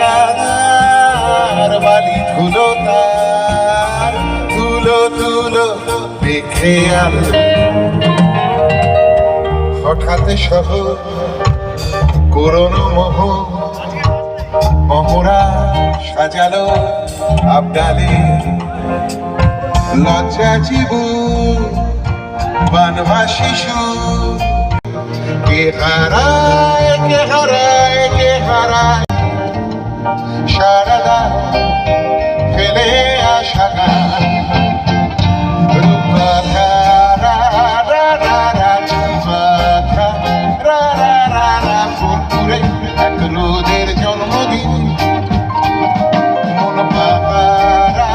এলাকার বালি ধুলো তার তুলো তুলো দেখে আলো হঠাৎ শহর করোনো মোহ মহড়া সাজালো আবডালে লজ্জা জীবু বানভা শিশু কে হারায় কে হারায় কে হারায় সারাদা ফেলে আসা গান রূপকথা রা রা রা রা রূপকথা রা রা রা রা ফুরফুরে এক রোদের জন্মদিন মন পাপা রা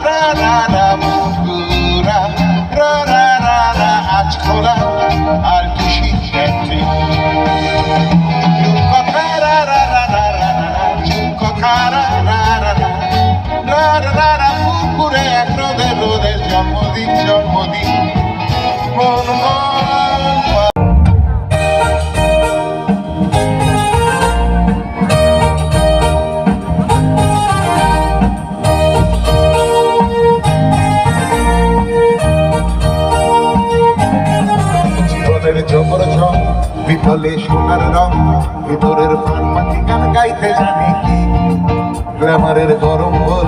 রা রা রা ফুরফুরা রা রা রা রা আজ খোলা আর খুশি একটি রূপকথা রা রা রা রা রা রূপকথা রা রা রা রা রা রা রা ফুরফুরে এক রোদের রোদের জন্মদিন জন্মদিন মন জবর ঝম বিফলে সোনার রং ভিতরের ফানমাতি গান গাইতে জানে কি গ্রামারের গরম বল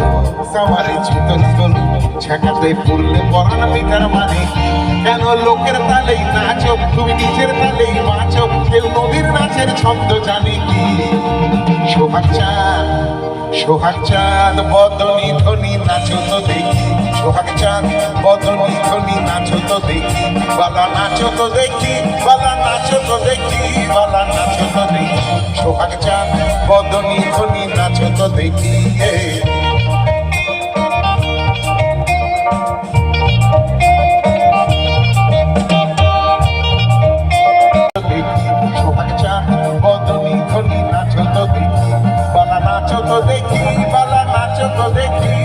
সামারে চিতল বল ছেঁকাতে ফুললে পরাণ মিটার মানে কি কেন লোকের তালেই নাচো তুমি নিজের তালেই বাঁচো কেউ নদীর নাচের ছন্দ জানে কি সোহাগ চাঁদ বদনি ধ্বনি নাচো তো দেখি সোহাগ চাঁদ বদনি ধ্বনি নাচো তো দেখি বালা নাচো তো দেখি বালা নাচো তো দেখি বালা নাচো তো দেখি সোহাগ চাঁদ বদনি ধ্বনি নাচো তো দেখি সোহাগ চাঁদ বদনি ধ্বনি নাচো তো দেখি বালা নাচো তো দেখি বালা নাচো তো দেখি